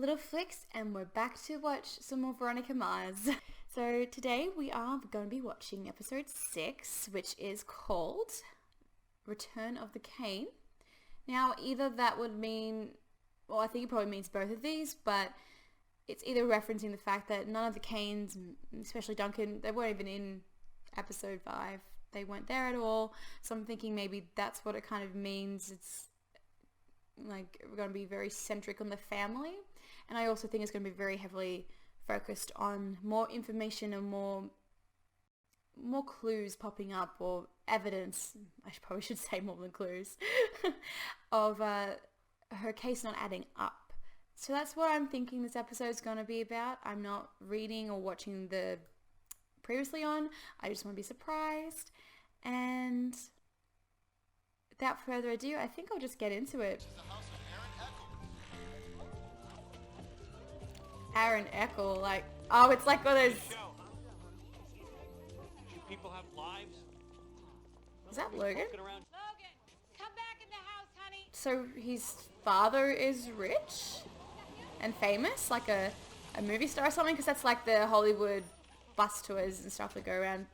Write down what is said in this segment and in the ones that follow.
little Flix, and we're back to watch some more Veronica Mars. So today we are going to be watching episode 6, which is called Return of the Kane. Now either that would mean, well, I think it probably means both of these, but it's either referencing the fact that none of the Kanes, especially Duncan, they weren't even in episode 5. They weren't there at all. So I'm thinking maybe that's what it kind of means. It's like we're going to be very centric on the family. And I also think it's going to be very heavily focused on more information and more clues popping up, or evidence, I probably should say more than clues, of her case not adding up. So that's what I'm thinking this episode's going to be about. I'm not reading or watching the previously on. I just want to be surprised. And without further ado, I think I'll just get into it. Aaron Eckel, like, oh, it's like one of those. You people have lives? Is that Logan? Logan, come back in the house, honey. So his father is rich and famous, like a movie star or something, because that's like the Hollywood bus tours and stuff that go around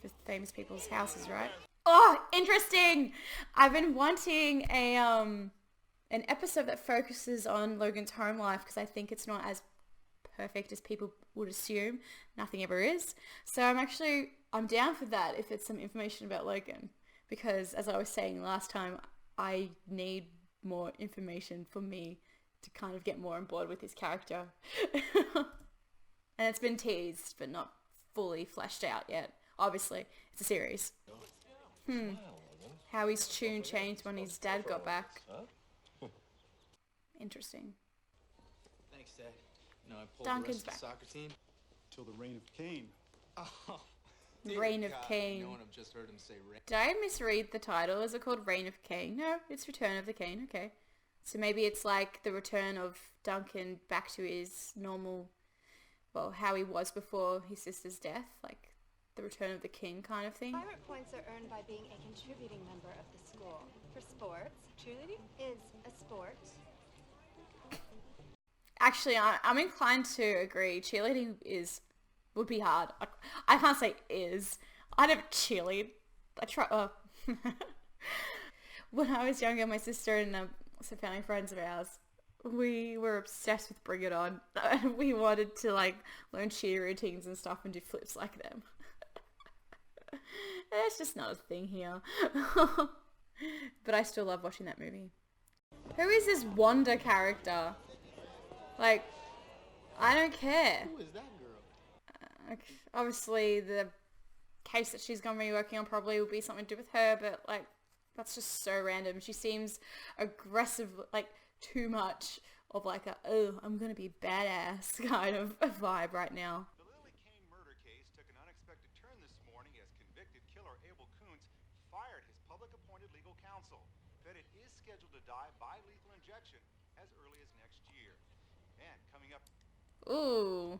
for famous people's houses, right? Oh, interesting! I've been wanting an episode that focuses on Logan's home life, because I think it's not as perfect as people would assume. Nothing ever is. So I'm down for that if it's some information about Logan, because as I was saying last time, I need more information for me to kind of get more on board with his character. And it's been teased but not fully fleshed out yet. Obviously it's a series. How his tune changed when his dad got back. Interesting. Thanks, Dad. You know, I pulled Duncan's the rest back. of the soccer team. Till the reign of Kane. Oh, Reign of God, Kane. No one have just heard him say reign. Did I misread the title? Is it called Reign of Kane? No, it's Return of the Kane. Okay. So maybe it's like the return of Duncan back to his normal, well, how he was before his sister's death, like the return of the king kind of thing. Pirate points are earned by being a contributing member of the school. For sports, cheerleading is a sport. Actually, I'm inclined to agree. Cheerleading would be hard. I can't say is. I never cheerlead. I try. When I was younger, my sister and some family friends of ours, we were obsessed with Bring It On. We wanted to like learn cheer routines and stuff and do flips like them. It's just not a thing here. But I still love watching that movie. Who is this Wanda character? Like, I don't care. Who is that girl? Obviously, the case that she's going to be working on probably will be something to do with her, but like, that's just so random. She seems aggressive, like too much of like a, oh, I'm going to be badass kind of a vibe right now. The Lily Kane murder case took an unexpected turn this morning as convicted killer Abel Koontz fired his public appointed legal counsel. That it is scheduled to die by lethal injection as early as next year. And coming up... Ooh.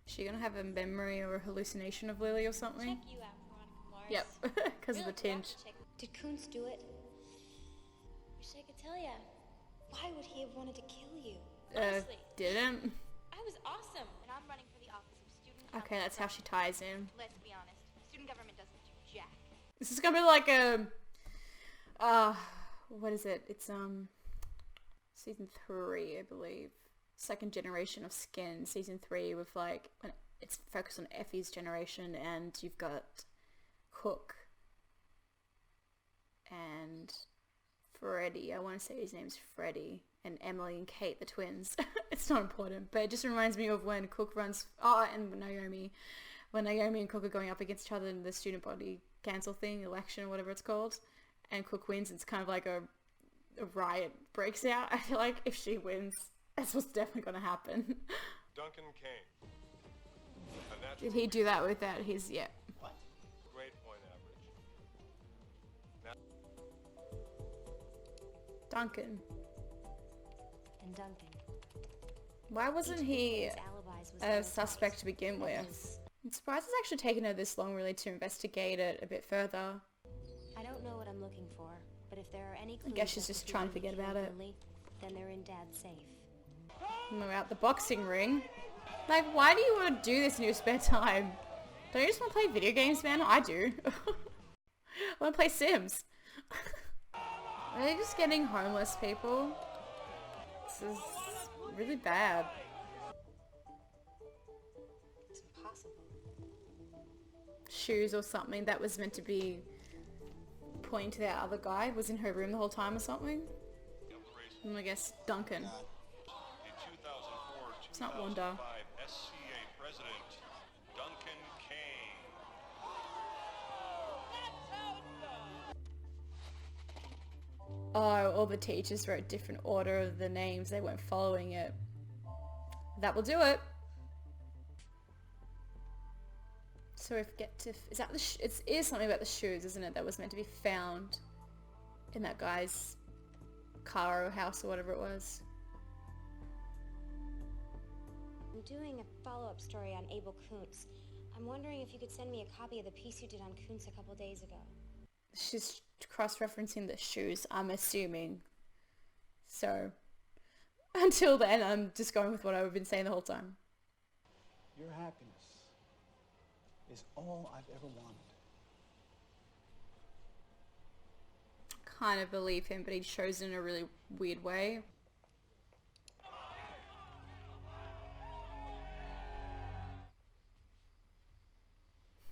Is she going to have a memory or a hallucination of Lily or something? Check you out, Veronica Mars. Yep, because of the tinge. Did Koontz do it? Wish I could tell ya. Why would he have wanted to kill you? Honestly. Didn't. I was awesome, and I'm running for the office of student government. Okay, that's how she ties in. Let's be honest, student government doesn't do jack. This is gonna be like a, what is it? It's season 3, I believe. Second generation of Skin, season 3, with like when it's focused on Effie's generation, and you've got Cook and Freddie. I want to say his name's Freddie, and Emily and Kate, the twins. It's not important, but it just reminds me of when Cook runs. Oh, and Naomi, when Naomi and Cook are going up against each other in the student body council thing, election, whatever it's called, and Cook wins. It's kind of like a riot breaks out. I feel like if she wins, that's what's definitely going to happen. Duncan Kane. Did he do that without his, yeah. Grade point average. Duncan. And Duncan. Why wasn't he His alibis was a verified. suspect to begin with? I'm surprised it's actually taken her this long really to investigate it a bit further. I don't know what I'm looking for, but if there are any clues guess she's that just could trying to lead forget to about it. Lily, then they're in Dad's safe. And we're out the boxing ring. Like, why do you want to do this in your spare time? Don't you just want to play video games, man? I do. I want to play Sims. Are they just getting homeless people? This is really bad. It's impossible. Shoes or something that was meant to be pointing to that other guy was in her room the whole time or something. And I guess Duncan. It's not Wanda. SCA President Duncan Kane. Oh, all the teachers wrote different order of the names. They weren't following it. That will do it. So if get to... Is that the... It is something about the shoes, isn't it? That was meant to be found in that guy's car or house or whatever it was. I'm doing a follow-up story on Abel Kuntz. I'm wondering if you could send me a copy of the piece you did on Kuntz a couple days ago. She's cross-referencing the shoes, I'm assuming. So, until then, I'm just going with what I've been saying the whole time. Your happiness is all I've ever wanted. Kind of believe him, but he shows it in a really weird way.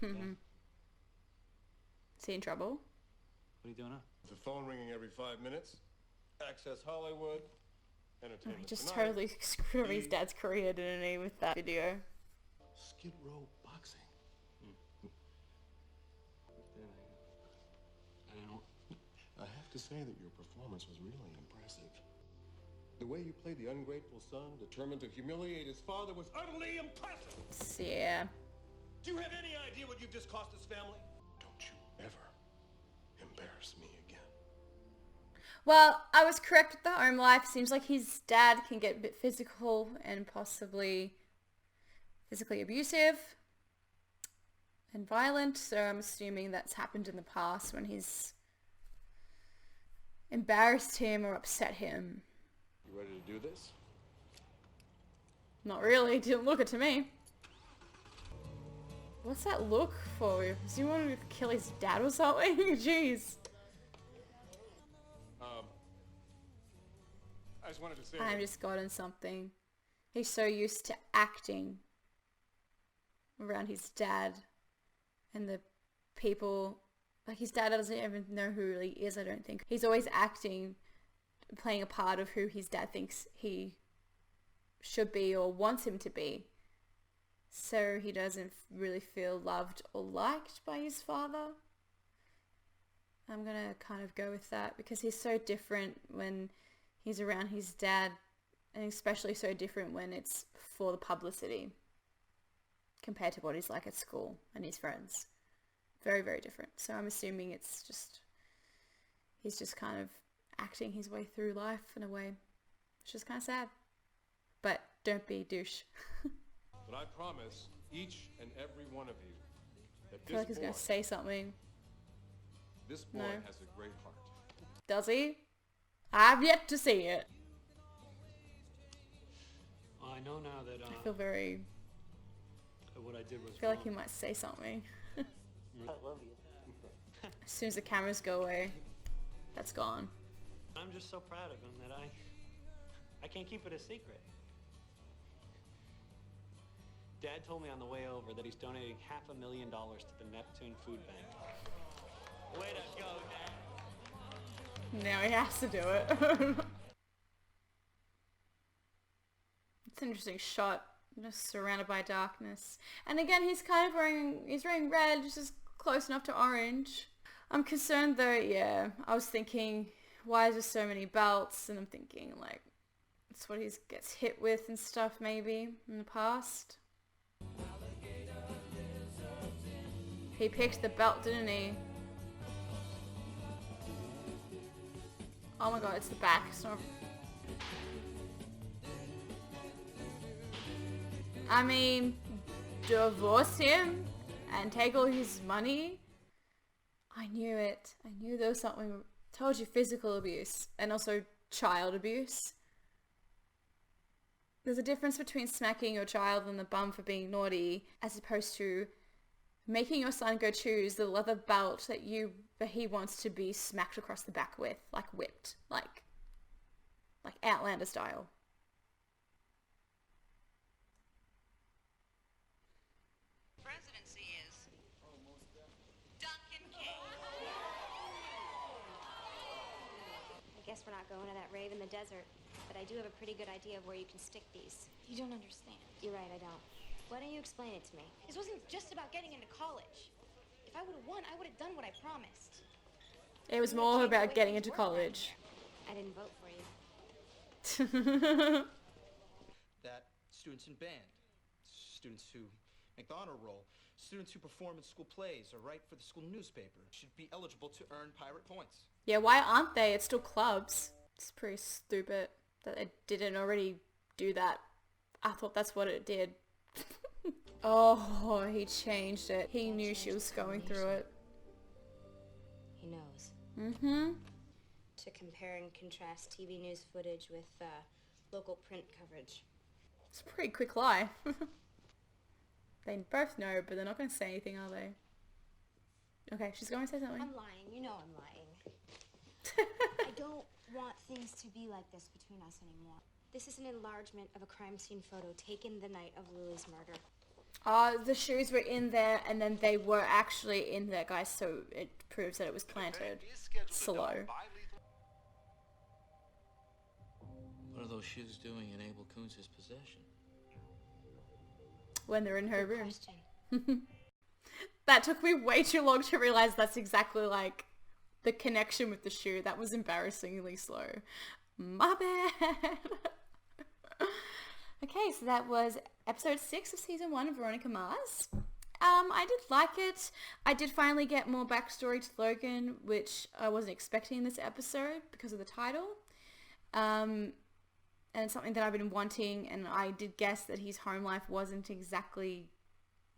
Is he in trouble? What are you doing now? The phone ringing every 5 minutes. Access Hollywood. Oh, Entertainment he just Tonight. totally screwed up his dad's career, didn't he, with that video? Skid Row boxing. I have to say that your performance was really impressive. The way you played the ungrateful son, determined to humiliate his father, was utterly impressive. Yeah. Do you have any idea what you've just cost this family? Don't you ever embarrass me again. Well, I was correct with the home life. Seems like his dad can get a bit physical and possibly physically abusive and violent. So I'm assuming that's happened in the past when he's embarrassed him or upset him. You ready to do this? Not really. Didn't look it to me. What's that look for? Does he want to kill his dad or something? Jeez. I just wanted to say I'm just gotten something. He's so used to acting around his dad and the people. Like, his dad doesn't even know who he is, I don't think. He's always acting, playing a part of who his dad thinks he should be or wants him to be. So he doesn't really feel loved or liked by his father. I'm gonna kind of go with that because he's so different when he's around his dad, and especially so different when it's for the publicity compared to what he's like at school and his friends. Very, very different. So I'm assuming it's just, he's just kind of acting his way through life in a way. It's just kind of sad. But don't be a douche. But I promise each and every one of you that I feel like he's going to say something. this boy No. has a great heart. Does he? I've yet to see it. I know now that I feel very, what I did was I feel like wrong. he might say something. I love you. As soon as the cameras go away, that's gone. I'm just so proud of him that I can't keep it a secret. Dad told me on the way over that he's donating $500,000 to the Neptune Food Bank. Way to go, Dad. Now he has to do it. It's an interesting shot. Just surrounded by darkness. And again, he's kind of wearing red, just as close enough to orange. I'm concerned though, yeah. I was thinking, why is there so many belts? And I'm thinking, like, it's what he gets hit with and stuff maybe in the past. He picked the belt, didn't he? Oh my god, it's the back. It's not... I mean, divorce him and take all his money? I knew it. I knew there was something. Told you, physical abuse and also child abuse. There's a difference between smacking your child in the bum for being naughty as opposed to making your son go choose the leather belt that he wants to be smacked across the back with, like whipped, like Outlander style. Presidency is Duncan Kane. I guess we're not going to that rave in the desert, but I do have a pretty good idea of where you can stick these. You don't understand. You're right, I don't. Why don't you explain it to me? This wasn't just about getting into college. If I would have won, I would have done what I promised. It was more about getting into college. I didn't vote for you. That students in band, students who make the honor roll, students who perform in school plays or write for the school newspaper should be eligible to earn pirate points. Yeah, why aren't they? It's still clubs. It's pretty stupid that it didn't already do that. I thought that's what it did. Oh, he changed it. He knew she was going through it. He knows. Mm-hmm. To compare and contrast TV news footage with local print coverage. It's a pretty quick lie. They both know, but they're not going to say anything, are they? Okay, she's going to say something. I'm lying. You know I'm lying. I don't want things to be like this between us anymore. This is an enlargement of a crime scene photo taken the night of Lily's murder. The shoes were in there, and then they were actually in there, guys, so it proves that it was planted. Slow. What are those shoes doing in Abel Kuntz's possession? When they're in her Good room. question. That took me way too long to realize that's exactly like the connection with the shoe. That was embarrassingly slow. My bad. Okay, so that was episode 6 of season 1 of Veronica Mars. I did like it. I did finally get more backstory to Logan, which I wasn't expecting in this episode because of the title. And it's something that I've been wanting, and I did guess that his home life wasn't exactly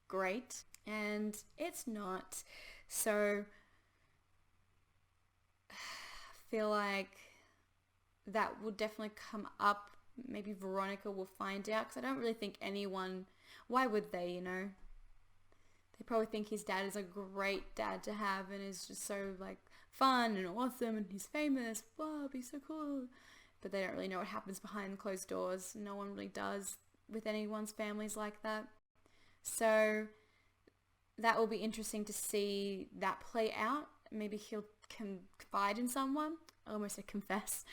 great, and it's not. So I feel like that will definitely come up. Maybe Veronica will find out, because I don't really think anyone, why would they, you know? They probably think his dad is a great dad to have and is just so like fun and awesome and he's famous. Wow, be so cool. But they don't really know what happens behind closed doors. No one really does with anyone's families like that. So that will be interesting to see that play out. Maybe he'll confide in someone. I almost said confess.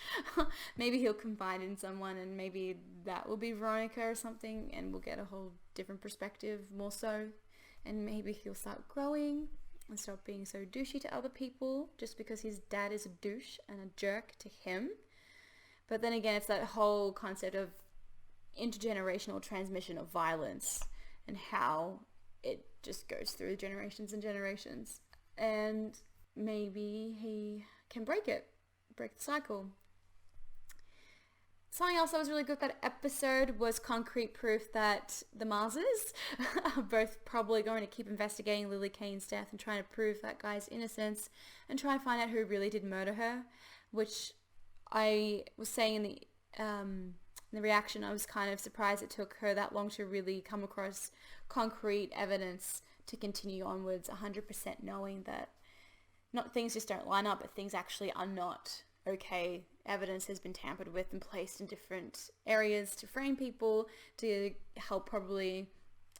Maybe he'll confide in someone, and maybe that will be Veronica or something, and we'll get a whole different perspective more so. And maybe he'll start growing and stop being so douchey to other people just because his dad is a douche and a jerk to him. But then again, it's that whole concept of intergenerational transmission of violence and how it just goes through generations and generations. And maybe he can break the cycle. Something else that was really good with that episode was concrete proof that the Marses are both probably going to keep investigating Lily Kane's death and trying to prove that guy's innocence and try and find out who really did murder her, which I was saying in the reaction, I was kind of surprised it took her that long to really come across concrete evidence to continue onwards, 100% knowing that not things just don't line up, but things actually are not okay. Evidence has been tampered with and placed in different areas to frame people, to help probably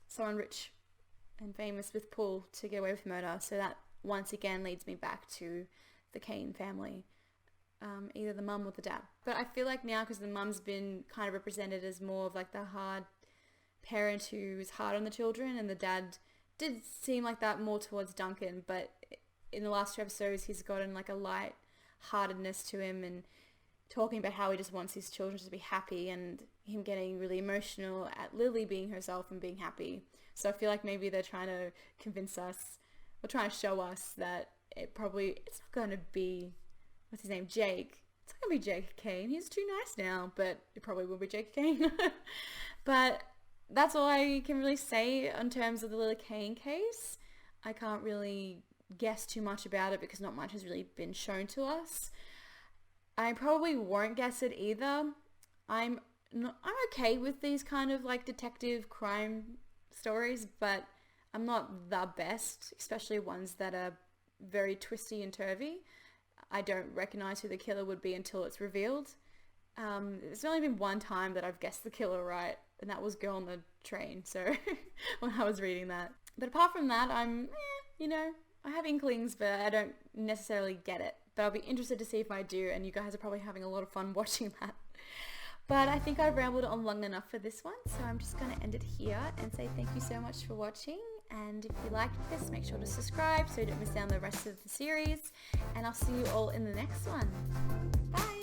someone rich and famous with pull to get away with murder. So that once again leads me back to the Kane family, either the mum or the dad. But I feel like now, because the mum's been kind of represented as more of like the hard parent who's hard on the children, and the dad did seem like that more towards Duncan, but in the last 2 episodes he's gotten like a light-heartedness to him and talking about how he just wants his children to be happy, and him getting really emotional at Lily being herself and being happy. So I feel like maybe they're trying to convince us, or trying to show us that it's not going to be, what's his name, Jake. It's not going to be Jake Kane. He's too nice now, but it probably will be Jake Kane. But that's all I can really say in terms of the Lily Kane case. I can't really guess too much about it because not much has really been shown to us. I probably won't guess it either. I'm I'm okay with these kind of like detective crime stories, but I'm not the best, especially ones that are very twisty and turvy. I don't recognize who the killer would be until it's revealed. There's only been one time that I've guessed the killer right, and that was Girl on the Train, so when I was reading that. But apart from that, I have inklings, but I don't necessarily get it. But I'll be interested to see if I do, and you guys are probably having a lot of fun watching that. But I think I've rambled on long enough for this one, so I'm just going to end it here and say thank you so much for watching. And if you liked this, make sure to subscribe so you don't miss out on the rest of the series. And I'll see you all in the next one. Bye!